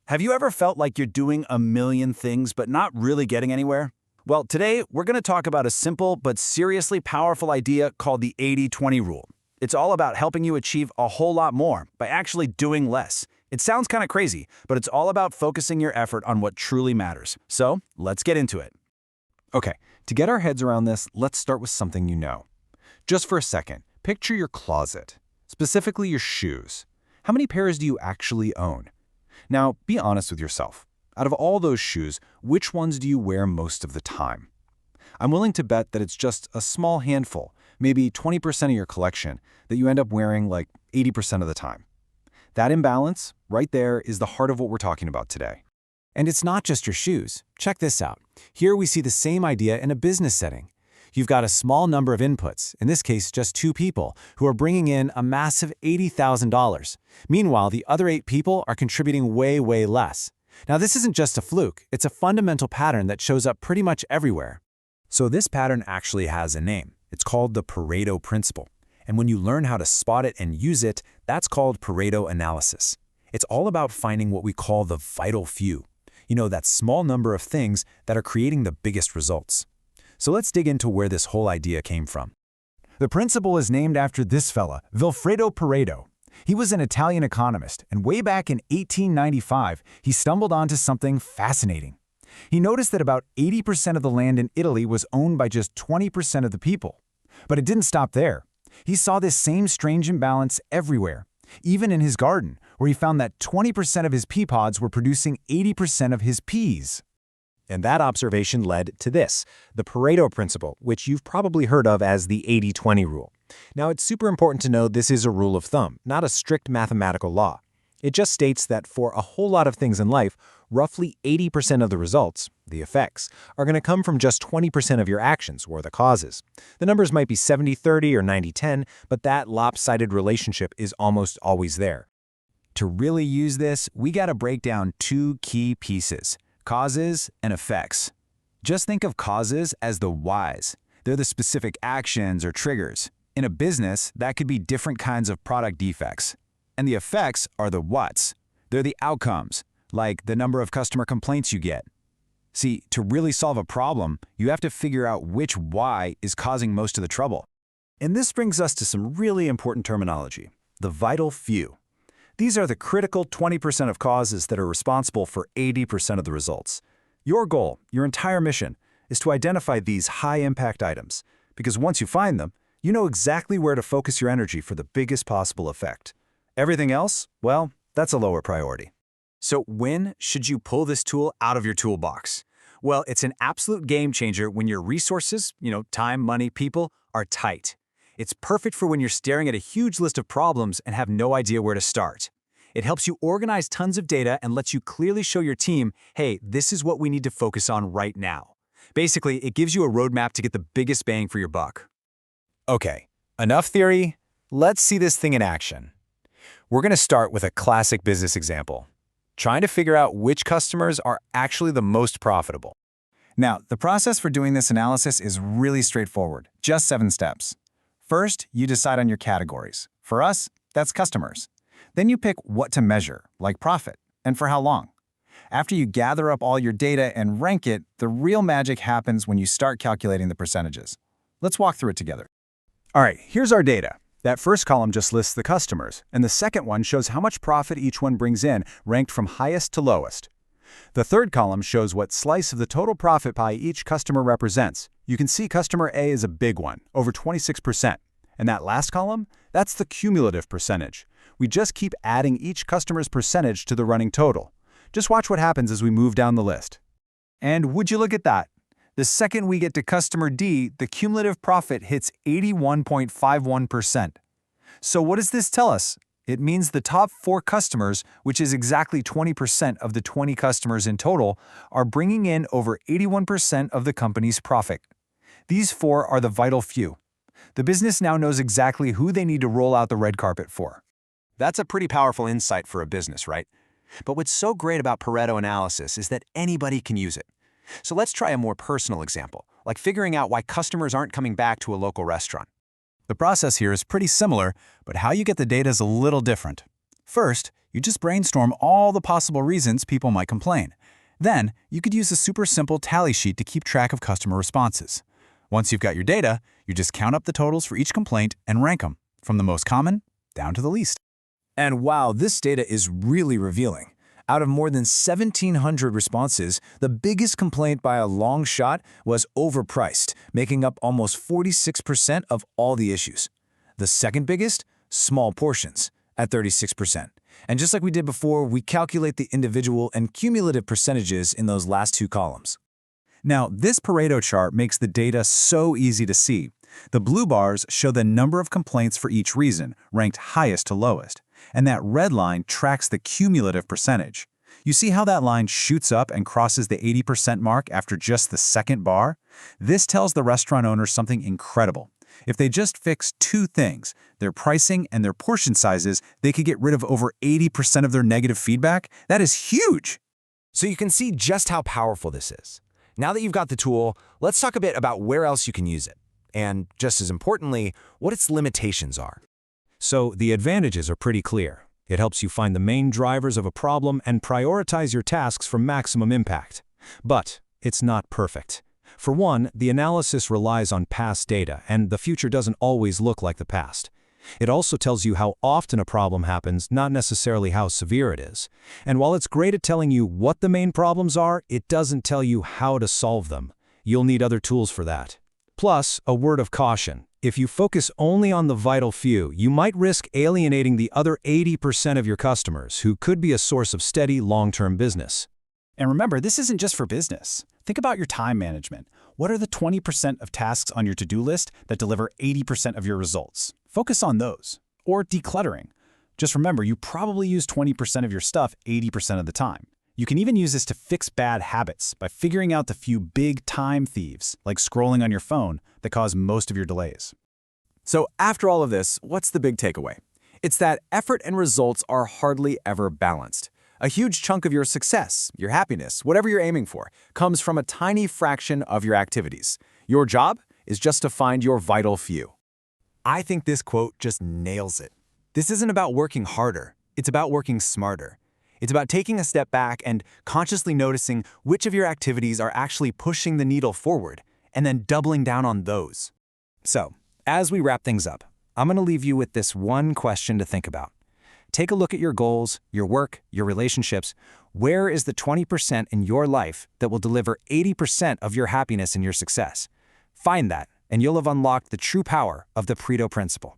Have you ever felt like you're doing a million things but not really getting anywhere? Well, today we're going to talk about a simple but seriously powerful idea called the 80-20 rule. It's all about helping you achieve a whole lot more by actually doing less. It sounds kind of crazy, but it's all about focusing your effort on what truly matters. So, let's get into it. Okay, to get our heads around this, let's start with something you know. Just for a second, picture your closet, specifically your shoes. How many pairs do you actually own? Now, be honest with yourself. Out of all those shoes, which ones do you wear most of the time? I'm willing to bet that it's just a small handful, maybe 20% of your collection, that you end up wearing like 80% of the time. That imbalance, right there, is the heart of what we're talking about today. And it's not just your shoes. Check this out. Here we see the same idea in a business setting. You've got a small number of inputs, in this case just 2 people, who are bringing in a massive $80,000. Meanwhile, the other 8 people are contributing way less. Now this isn't just a fluke, it's a fundamental pattern that shows up pretty much everywhere. So this pattern actually has a name. It's called the Pareto Principle. And when you learn how to spot it and use it, that's called Pareto analysis. It's all about finding what we call the vital few. You know, that small number of things that are creating the biggest results. So let's dig into where this whole idea came from. The principle is named after this fella, Vilfredo Pareto. He was an Italian economist, and way back in 1895, he stumbled onto something fascinating. He noticed that about 80% of the land in Italy was owned by just 20% of the people. But it didn't stop there. He saw this same strange imbalance everywhere, even in his garden, where he found that 20% of his pea pods were producing 80% of his peas. And that observation led to this, the Pareto Principle, which you've probably heard of as the 80-20 rule. Now, it's super important to know this is a rule of thumb, not a strict mathematical law. It just states that for a whole lot of things in life, roughly 80% of the results, the effects, are going to come from just 20% of your actions, or the causes. The numbers might be 70-30 or 90-10, but that lopsided relationship is almost always there. To really use this, we got to break down 2 key pieces: causes and effects. Just think of causes as the whys. They're the specific actions or triggers. In a business, that could be different kinds of product defects. And the effects are the whats. They're the outcomes, like the number of customer complaints you get. See, to really solve a problem, you have to figure out which why is causing most of the trouble. And this brings us to some really important terminology: the vital few. These are the critical 20% of causes that are responsible for 80% of the results. Your goal, your entire mission, is to identify these high-impact items, because once you find them, you know exactly where to focus your energy for the biggest possible effect. Everything else, well, that's a lower priority. So when should you pull this tool out of your toolbox? Well, it's an absolute game changer when your resources, time, money, people, are tight. It's perfect for when you're staring at a huge list of problems and have no idea where to start. It helps you organize tons of data and lets you clearly show your team, hey, this is what we need to focus on right now. Basically, it gives you a roadmap to get the biggest bang for your buck. Okay, enough theory. Let's see this thing in action. We're going to start with a classic business example, trying to figure out which customers are actually the most profitable. Now, the process for doing this analysis is really straightforward, just 7 steps. First, you decide on your categories. For us, that's customers. Then you pick what to measure, like profit, and for how long. After you gather up all your data and rank it, the real magic happens when you start calculating the percentages. Let's walk through it together. All right, here's our data. That first column just lists the customers, and the second one shows how much profit each one brings in, ranked from highest to lowest. The third column shows what slice of the total profit pie each customer represents. You can see customer A is a big one, over 26%. And that last column, that's the cumulative percentage. We just keep adding each customer's percentage to the running total. Just watch what happens as we move down the list. And would you look at that? The second we get to customer D, the cumulative profit hits 81.51%. So what does this tell us? It means the top 4 customers, which is exactly 20% of the 20 customers in total, are bringing in over 81% of the company's profit. These 4 are the vital few. The business now knows exactly who they need to roll out the red carpet for. That's a pretty powerful insight for a business, right? But what's so great about Pareto analysis is that anybody can use it. So let's try a more personal example, like figuring out why customers aren't coming back to a local restaurant. The process here is pretty similar, but how you get the data is a little different. First, You just brainstorm all the possible reasons people might complain. Then, you could use a super simple tally sheet to keep track of customer responses. Once you've got your data, you just count up the totals for each complaint and rank them, from the most common down to the least. And wow, this data is really revealing. Out of more than 1,700 responses, the biggest complaint by a long shot was overpriced, making up almost 46% of all the issues. The second biggest? Small portions, at 36%. And just like we did before, we calculate the individual and cumulative percentages in those last two columns. Now, this Pareto chart makes the data so easy to see. The blue bars show the number of complaints for each reason, ranked highest to lowest. And that red line tracks the cumulative percentage. You see how that line shoots up and crosses the 80% mark after just the second bar? This tells the restaurant owners something incredible. If they just fix two things, their pricing and their portion sizes, they could get rid of over 80% of their negative feedback. That is huge! So you can see just how powerful this is. Now that you've got the tool, let's talk a bit about where else you can use it. And just as importantly, what its limitations are. So the advantages are pretty clear. It helps you find the main drivers of a problem and prioritize your tasks for maximum impact. But it's not perfect. For one, the analysis relies on past data, and the future doesn't always look like the past. It also tells you how often a problem happens, not necessarily how severe it is. And while it's great at telling you what the main problems are, it doesn't tell you how to solve them. You'll need other tools for that. Plus, a word of caution. If you focus only on the vital few, you might risk alienating the other 80% of your customers, who could be a source of steady, long-term business. And remember, this isn't just for business. Think about your time management. What are the 20% of tasks on your to-do list that deliver 80% of your results? Focus on those. Or decluttering. Just remember, you probably use 20% of your stuff 80% of the time. You can even use this to fix bad habits by figuring out the few big time thieves, like scrolling on your phone, that cause most of your delays. So after all of this, what's the big takeaway? It's that effort and results are hardly ever balanced. A huge chunk of your success, your happiness, whatever you're aiming for, comes from a tiny fraction of your activities. Your job is just to find your vital few. I think this quote just nails it. This isn't about working harder. It's about working smarter. It's about taking a step back and consciously noticing which of your activities are actually pushing the needle forward, and then doubling down on those. So, as we wrap things up, I'm going to leave you with this one question to think about. Take a look at your goals, your work, your relationships. Where is the 20% in your life that will deliver 80% of your happiness and your success? Find that, and you'll have unlocked the true power of the Pareto Principle.